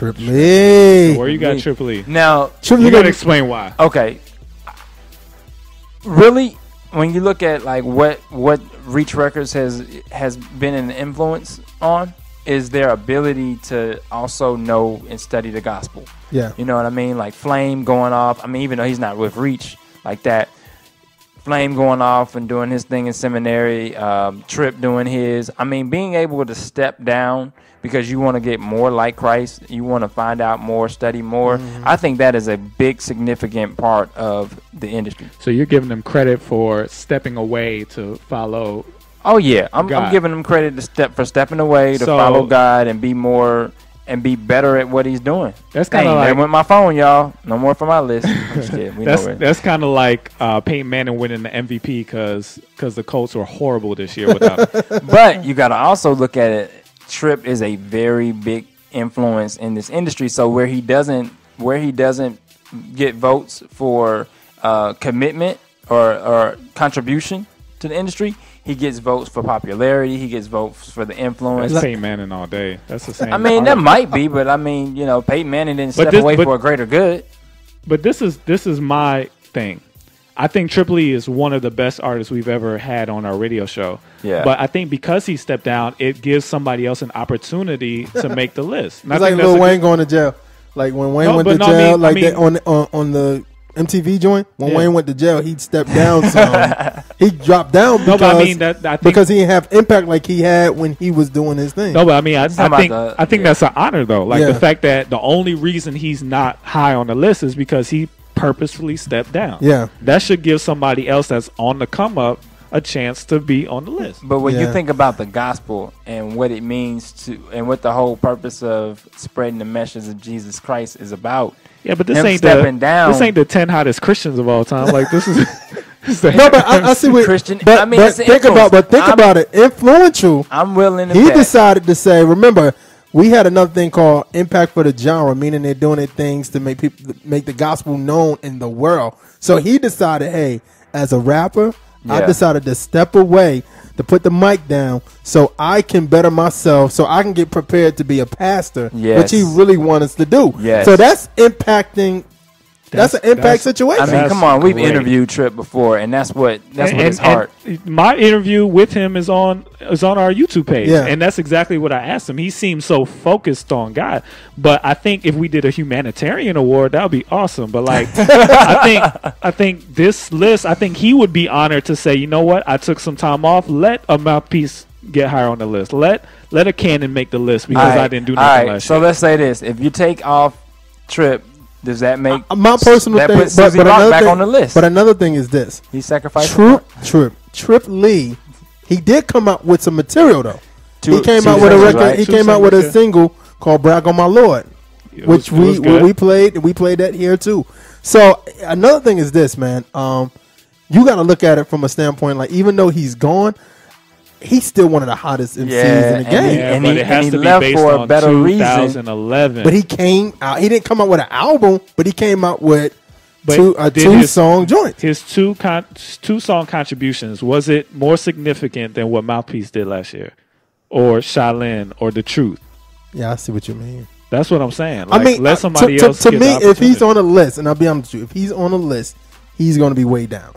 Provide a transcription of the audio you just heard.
Trip Lee. Where you got Triple E? Now, you got to explain why. Okay. Really, when you look at like what Reach Records has been an influence on, is their ability to also know and study the gospel. Yeah. You know what I mean? Like Flame going off. I mean, even though he's not with Reach like that, Flame going off and doing his thing in seminary, Trip doing his. I mean, being able to step down because you want to get more like Christ, you want to find out more, study more. Mm-hmm. I think that is a big, significant part of the industry. So you're giving them credit for stepping away to follow. Oh yeah, I'm giving them credit for stepping away to follow God and be more and be better at what he's doing. That's kind of like that went my phone, y'all. No more for my list. I'm just kidding. That's kind of like Peyton Manning winning the MVP because the Colts were horrible this year without him. But you got to also look at it. Trip is a very big influence in this industry. So where he doesn't get votes for commitment or contribution to the industry, he gets votes for popularity. He gets votes for the influence. That's Peyton Manning all day. That's the same. I mean, that might be, but I mean, you know, Peyton Manning didn't step away for a greater good. But this is my thing. I think Triple E is one of the best artists we've ever had on our radio show. Yeah. But I think because he stepped down, it gives somebody else an opportunity to make the list. It's like Lil Wayne going to jail. Like when Wayne went to jail, on the MTV joint, when Wayne went to jail, he stepped down some. He dropped down because he didn't have impact like he had when he was doing his thing. No, but I mean, I think that's an honor, though. Like the fact that the only reason he's not high on the list is because he purposefully stepped down. Yeah. That should give somebody else that's on the come up a chance to be on the list. But when you think about the gospel and what it means to, and what the whole purpose of spreading the message of Jesus Christ is about. Yeah, but this ain't the 10 hottest Christians of all time. Like this is no, but I see what Christian. But, I mean, but think about it. Influential. I'm willing to. He decided to say, remember, we had another thing called impact for the genre, meaning they're doing things to make the gospel known in the world. So he decided, hey, as a rapper, I decided to step away, to put the mic down, so I can better myself, so I can get prepared to be a pastor, which he really wants us to do. Yes. So that's impacting. That's an impact situation. I mean, come on, we've interviewed Trip before, and that's what his heart. My interview with him is on our YouTube page, and that's exactly what I asked him. He seems so focused on God, but I think if we did a humanitarian award, that would be awesome. But like, I think this list, I think he would be honored to say, you know what, I took some time off. Let a Mouthpiece get higher on the list. Let a Canon make the list because I didn't do nothing last year. So let's say this: if you take off Trip, does that make my personal thing? Puts Susie Rock back on the list. But another thing is this: he sacrificed Trip Lee. He did come out with some material though. He came out with a record. Right? He came out with a single called "Brag on My Lord," which we played. We played that here too. So another thing is this, man. You got to look at it from a standpoint like even though he's gone, he's still one of the hottest MCs in the game. But it has to be based on 2011. But he came out. He didn't come out with an album, but he came out with two-song joint. His two-song contributions, was it more significant than what Mouthpiece did last year? Or Shaolin or The Truth? Yeah, I see what you mean. That's what I'm saying. Like, I mean, let somebody else to me, if he's on a list, and I'll be honest with you, if he's on a list, he's going to be way down.